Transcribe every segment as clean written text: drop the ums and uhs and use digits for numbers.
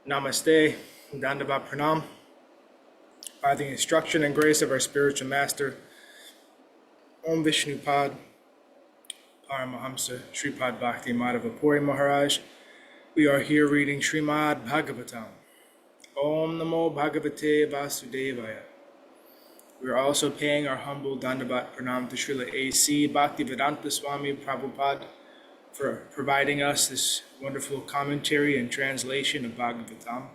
Namaste, Dandavat Pranam. By the instruction and grace of our spiritual master, Om Vishnupad, Paramahamsa, Sripad Bhakti Madhava Puri Maharaj, we are here reading Srimad Bhagavatam. Om Namo Bhagavate Vasudevaya. We are also paying our humble Dandavat Pranam to Srila A.C. Bhaktivedanta Swami Prabhupada for providing us this wonderful commentary and translation of Bhagavatam.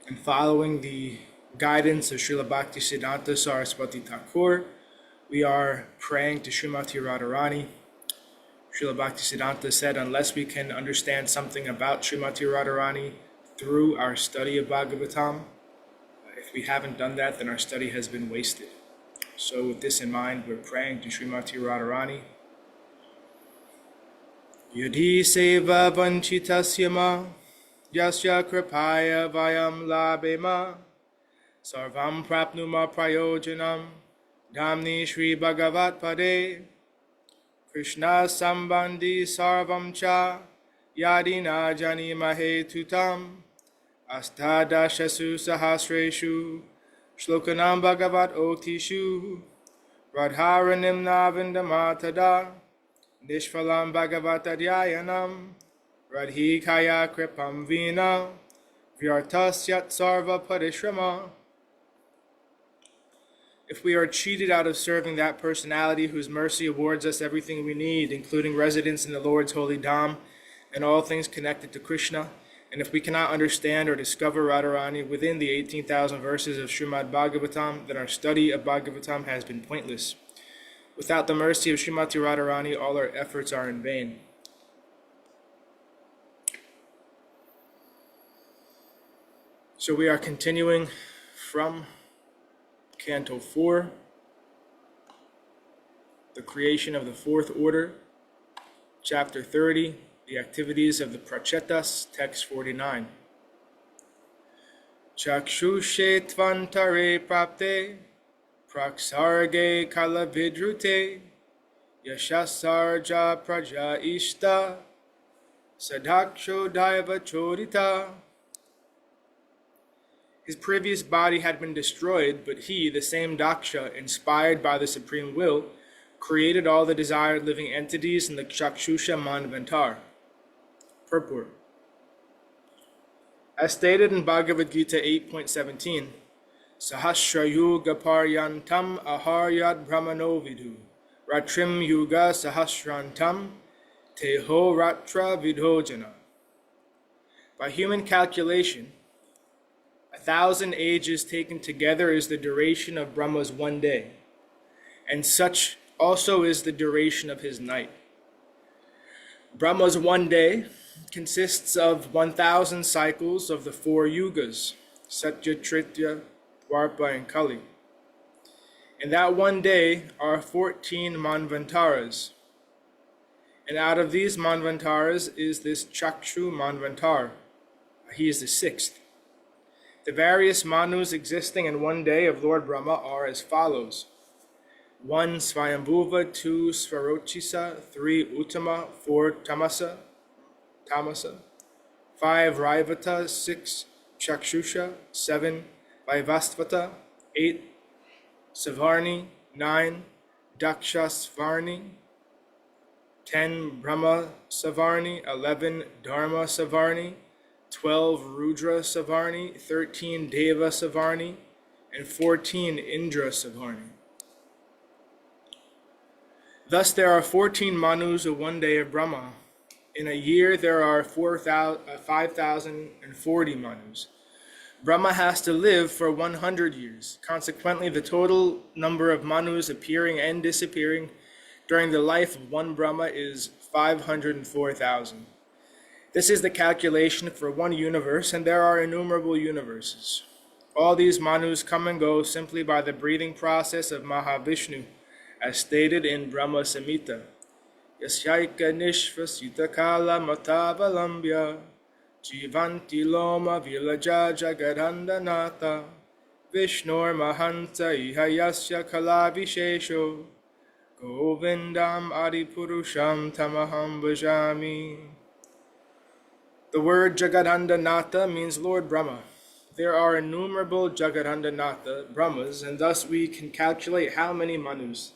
And following the guidance of Srila Bhaktisiddhanta Saraswati Thakur, we are praying to Srimati Radharani. Srila Bhaktisiddhanta said, unless we can understand something about Srimati Radharani through our study of Bhagavatam, if we haven't done that, then our study has been wasted. So with this in mind, we're praying to Srimati Radharani. Yadi seva vanchitasya ma, yasya kripaya vayam labema, sarvam prapnuma prayojanam, damni Shri Bhagavat pade, Krishna sambandhi sarvam cha, yadina jani mahe tutam, astadashasu sahasreshu, shlokanam Bhagavat otishu, radharanim navindamatада, Nishphalam Bhagavatadhyayanam, Radhikaya Kripam Vina, Vyartasyat Sarva Parishrama. If we are cheated out of serving that personality whose mercy awards us everything we need, including residence in the Lord's holy Dham and all things connected to Krishna, and if we cannot understand or discover Radharani within the 18,000 verses of Srimad Bhagavatam, then our study of Bhagavatam has been pointless. Without the mercy of Srimati Radharani, all our efforts are in vain. So we are continuing from Canto 4, the creation of the fourth order, chapter 30, the activities of the Pracetās, text 49. Chakshushe tvantare prapte, Praksarge kalavidrute, Yashasarja praja ishta, Sadaksho daiva chodita. His previous body had been destroyed, but he, the same Daksha, inspired by the Supreme Will, created all the desired living entities in the Chakshusha Manvantar. Purport. As stated in Bhagavad Gita 8.17, Sahasra Yuga Paryantam Aharyad Brahmano Vidhu Ratrim Yuga Sahasrantam Teho Ratra Vidhojana. By human calculation, 1,000 ages taken together is the duration of Brahma's one day, and such also is the duration of his night. Brahma's one day consists of 1,000 cycles of the four yugas, Satya, Tritiya, Dwarpa, and Kali. In that one day are 14 Manvantaras. And out of these Manvantaras is this Chakshu Manvantar. He is the sixth. The various Manus existing in one day of Lord Brahma are as follows. 1 Svayambhuva, 2 Svarochisa, 3 Uttama, 4 Tamasa, 5 Raivata, 6 Chakshusha, 7 Vaivastvata, 8 Savarni, 9 Daksha Savarni, 10 Brahma Savarni, 11 Dharma Savarni, 12 Rudra Savarni, 13 Deva Savarni, and 14 Indra Savarni. Thus there are 14 Manus of one day of Brahma. In a year there are 5,040 Manus. Brahma has to live for 100 years. Consequently, the total number of Manus appearing and disappearing during the life of one Brahma is 504,000. This is the calculation for one universe, and there are innumerable universes. All these Manus come and go simply by the breathing process of Mahavishnu, as stated in Brahma Samhita. Yasyaika nishvasita kala matavalambya, Jivanti loma vilaja jagadandanata, Vishnor mahanta ihayasya kalavishesho, Govindam Adipurusham Tamaham Bhajami. The word Jagadandanatha means Lord Brahma. There are innumerable Jagadandanatha Brahmas, and thus we can calculate how many Manus.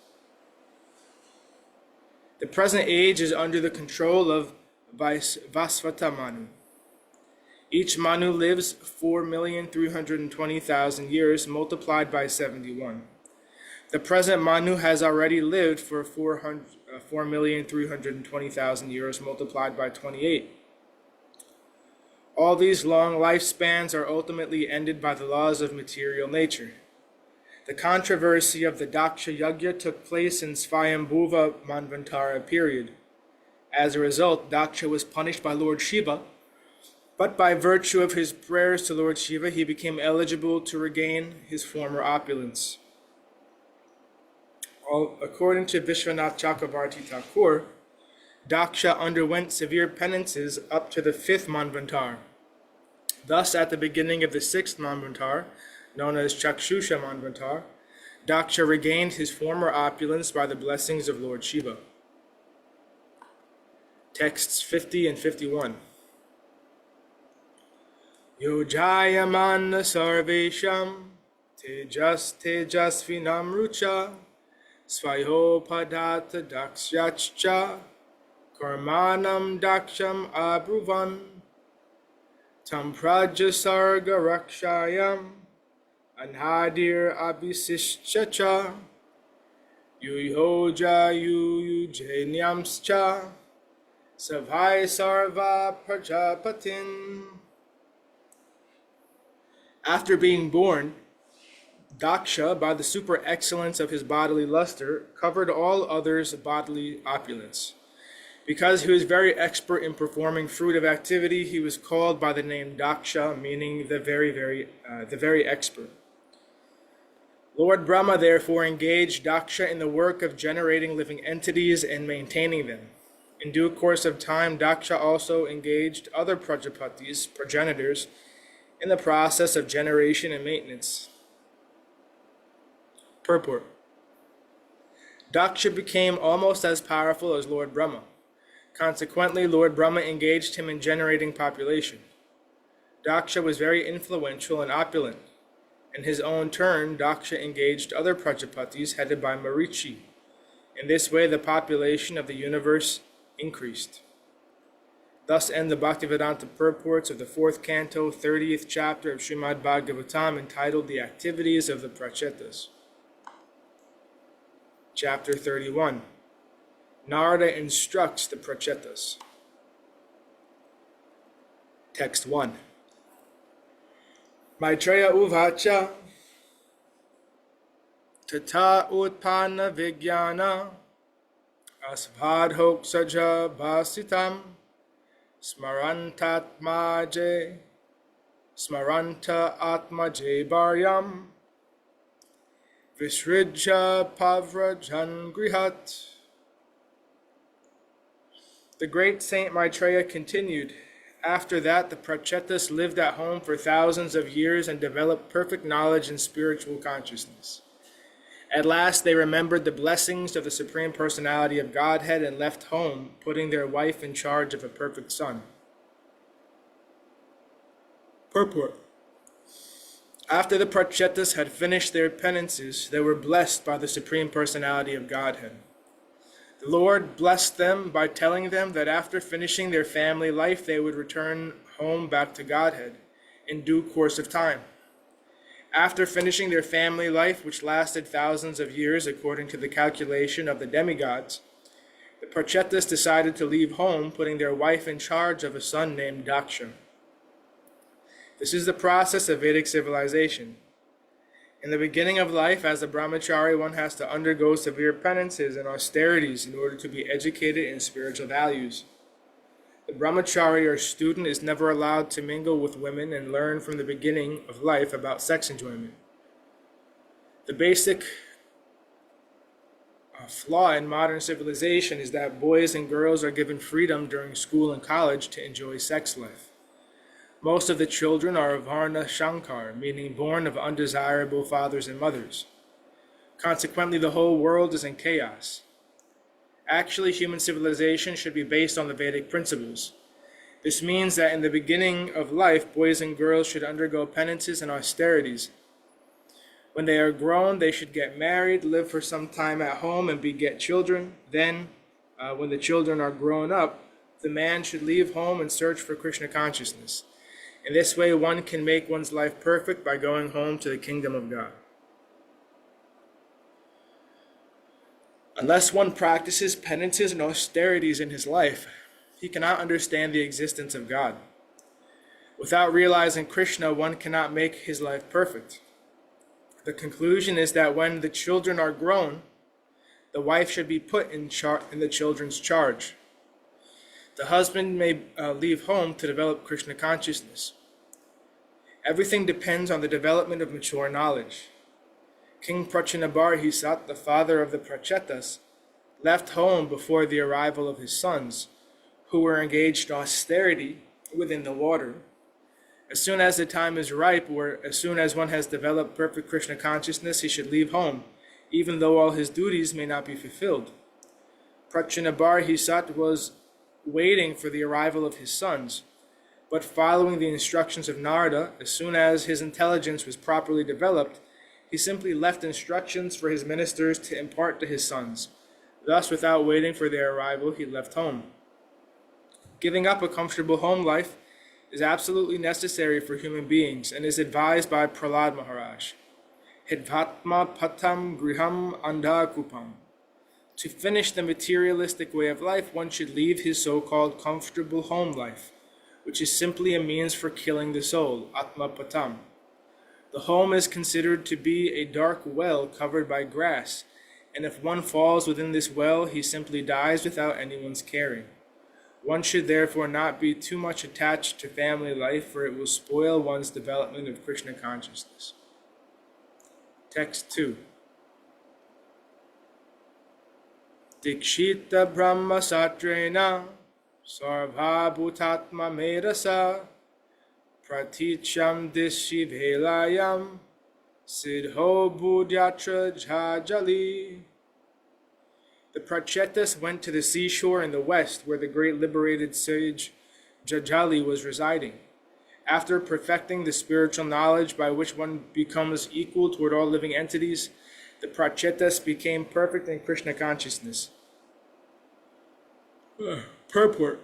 The present age is under the control of Vasvata Manu. Each Manu lives 4,320,000 years multiplied by 71. The present Manu has already lived for 4,320,000 years multiplied by 28. All these long lifespans are ultimately ended by the laws of material nature. The controversy of the Daksha Yajna took place in Svayambhuva Manvantara period. As a result, Daksha was punished by Lord Shiva, but by virtue of his prayers to Lord Shiva, he became eligible to regain his former opulence. According to Vishwanath Chakravarti Thakur, Daksha underwent severe penances up to the 5th Manvantar. Thus, at the beginning of the 6th Manvantar, known as Chakshusha Manvantar, Daksha regained his former opulence by the blessings of Lord Shiva. Texts 50 and 51. Yojayamana sarvesham tejasvinam rucha svayopadata daksyachcha karmanam daksham abruvan tam prajasarga rakshayam anhadir abhisishcha yuyoja yuyujanyamscha savai sarva prajapatin. After being born, Daksha, by the super excellence of his bodily luster, covered all others' bodily opulence. Because he was very expert in performing fruitive activity, he was called by the name Daksha, meaning the very expert. Lord Brahma therefore engaged Daksha in the work of generating living entities and maintaining them. In due course of time, Daksha also engaged other Prajapatis, progenitors, in the process of generation and maintenance. Purport. Daksha became almost as powerful as Lord Brahma. Consequently, Lord Brahma engaged him in generating population. Daksha was very influential and opulent. In his own turn, Daksha engaged other Prajapatis headed by Marichi. In this way, the population of the universe increased. Thus end the Bhaktivedanta purports of the 4th Canto, 30th chapter of Srimad Bhagavatam, entitled The Activities of the Pracetās. Chapter 31. Narada instructs the Pracetās. Text 1. Maitreya uvacha tata utpanna vijnana asvadhoksaja bhasitam smaranta atmaje bharyam visridja pavrajan grihat. The great Saint Maitreya continued, after that the Pracetās lived at home for thousands of years and developed perfect knowledge and spiritual consciousness. At last they remembered the blessings of the Supreme Personality of Godhead and left home, putting their wife in charge of a perfect son. Purport. After the Pracetās had finished their penances, they were blessed by the Supreme Personality of Godhead. The Lord blessed them by telling them that after finishing their family life, they would return home back to Godhead in due course of time. After finishing their family life, which lasted thousands of years according to the calculation of the demigods, the Pracetās decided to leave home, putting their wife in charge of a son named Daksha. This is the process of Vedic civilization. In the beginning of life, as a brahmachari, one has to undergo severe penances and austerities in order to be educated in spiritual values. The brahmachari or student is never allowed to mingle with women and learn from the beginning of life about sex enjoyment. The basic flaw in modern civilization is that boys and girls are given freedom during school and college to enjoy sex life. Most of the children are Varna Shankar, meaning born of undesirable fathers and mothers. Consequently, the whole world is in chaos. Actually, human civilization should be based on the Vedic principles. This means that in the beginning of life, boys and girls should undergo penances and austerities. When they are grown, they should get married, live for some time at home, and beget children. Then, when the children are grown up, the man should leave home and search for Krishna consciousness. In this way, one can make one's life perfect by going home to the kingdom of God. Unless one practices penances and austerities in his life, he cannot understand the existence of God. Without realizing Krishna, one cannot make his life perfect. The conclusion is that when the children are grown, the wife should be put in the children's charge. The husband may leave home to develop Krishna consciousness. Everything depends on the development of mature knowledge. King Prachinabarhisat, the father of the Pracetās, left home before the arrival of his sons, who were engaged in austerity within the water. As soon as the time is ripe, or as soon as one has developed perfect Krishna consciousness, he should leave home, even though all his duties may not be fulfilled. Prachinabarhisat was waiting for the arrival of his sons, but following the instructions of Narada, as soon as his intelligence was properly developed, he simply left instructions for his ministers to impart to his sons. Thus, without waiting for their arrival, he left home. Giving up a comfortable home life is absolutely necessary for human beings and is advised by Prahlad Maharaj. Hidvatma patam griham andhakupam. To finish the materialistic way of life, one should leave his so-called comfortable home life, which is simply a means for killing the soul, atma patam. The home is considered to be a dark well covered by grass, and if one falls within this well, he simply dies without anyone's caring. One should therefore not be too much attached to family life, for it will spoil one's development of Krishna consciousness. Text 2. Dikshita Brahma Satrena Sarva Bhutatma Medasa Praticham Dishi Velayam Siddho Buddhyatra Jhajali. The Pracetās went to the seashore in the west where the great liberated sage Jajali was residing. After perfecting the spiritual knowledge by which one becomes equal toward all living entities, the Pracetās became perfect in Krishna consciousness. Purport.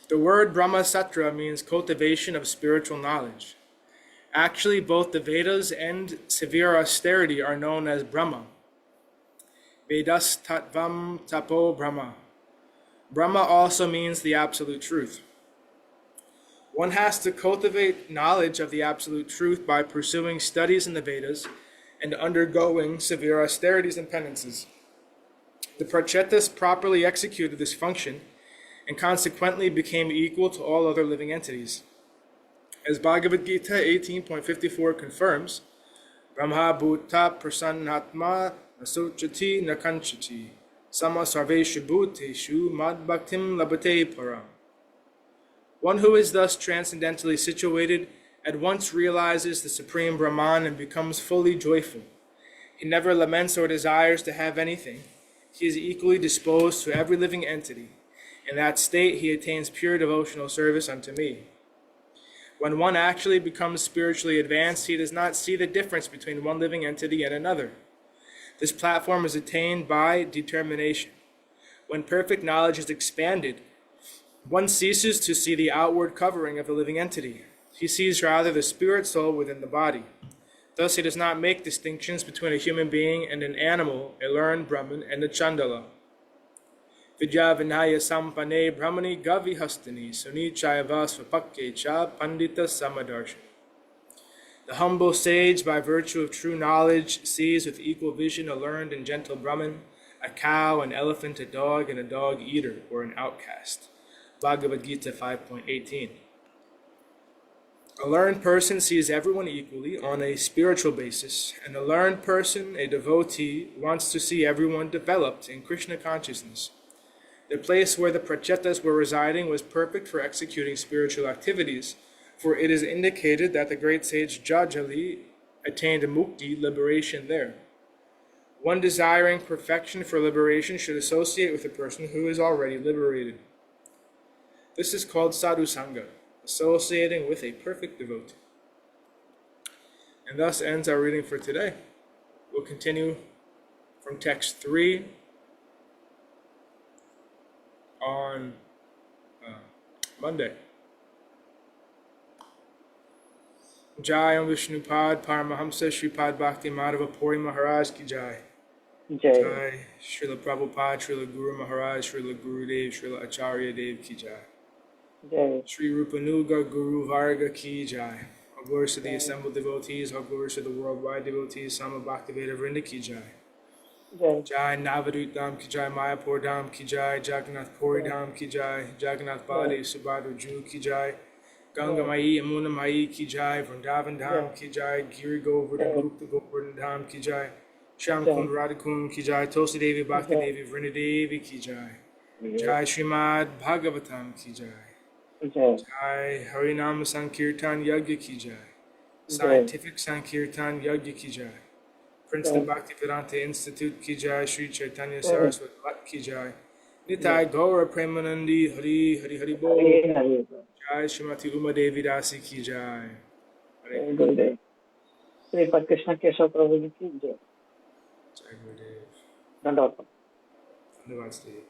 The word Brahmasatra means cultivation of spiritual knowledge. Actually, both the Vedas and severe austerity are known as Brahma. Vedas Tattvam Tapo Brahma. Brahma also means the absolute truth. One has to cultivate knowledge of the absolute truth by pursuing studies in the Vedas and undergoing severe austerities and penances. The Pracetās properly executed this function and consequently became equal to all other living entities. As Bhagavad Gita 18.54 confirms, Brahma Bhuta Prasannatma Nasochati Nakanchati Sama Sarveshu Bhuteshu Mad Bhaktim Labate Param. One who is thus transcendentally situated at once realizes the Supreme Brahman and becomes fully joyful. He never laments or desires to have anything. He is equally disposed to every living entity. In that state, he attains pure devotional service unto me. When one actually becomes spiritually advanced, he does not see the difference between one living entity and another. This platform is attained by determination. When perfect knowledge is expanded, one ceases to see the outward covering of the living entity. He sees rather the spirit soul within the body. Thus, he does not make distinctions between a human being and an animal, a learned Brahmin, and a Chandala. Vidya Vinaya Sampane Brahmani Gavi Hastani Suni Chayava Svapakke Cha Pandita Samadarshi. The humble sage, by virtue of true knowledge, sees with equal vision a learned and gentle Brahmin, a cow, an elephant, a dog, and a dog-eater, or an outcast. Bhagavad Gita 5.18. A learned person sees everyone equally on a spiritual basis, and a learned person, a devotee, wants to see everyone developed in Krishna consciousness. The place where the Pracetās were residing was perfect for executing spiritual activities, for it is indicated that the great sage Jajali attained mukti, liberation, there. One desiring perfection for liberation should associate with a person who is already liberated. This is called sadhu sangha, associating with a perfect devotee. And thus ends our reading for today. We'll continue from text 3 on Monday. Jai Vishnupad Paramahamsa Sripad Bhakti Madhava Puri Maharaj ki Jai. Jai Srila Prabhupada, Srila Guru Maharaj, Srila Gurudev, Srila Acharya Dev ki Jai. Jai. Sri Rupanuga Guru Varga ki Jai. All glories to the assembled devotees, all glories to the worldwide devotees, Sama Bhaktivedanta Vrinda ki Jai. Jai. Jai Navadut Dham ki Jai, Mayapur Dham ki Jai, Jagannath Puri Dham ki Jai, Jagannath Baladev Subhadra Ju ki Jai, Ganga Mai Yamuna Mai ki Jai, Vrindavan Dham ki Jai, Giri Govardhan Gupta Govardhan Dham ki Jai, Shyam Kund Radhakund ki Jai, Tulsi Devi Bhakti Devi Vrinda Devi ki Jai, Jai Srimad Bhagavatam ki Jai, Jai Harinam Sankirtan Yagya ki Jai, Scientific Sankirtan Yagya ki Jai, Princeton Bhaktivedanta Institute ki Jai, Sri Chaitanya Saraswati Bhat ki Jai, Nitai Gaura Premanandi Hari Hari Hari Bol, Jai Srimati Uma Devi Dasi ki Jai. Hare Gurudev. Sripad Krishna Keshav Prabhu ji ki jai. Jai Gurudev. Dandavad. Dhanyavad Steve.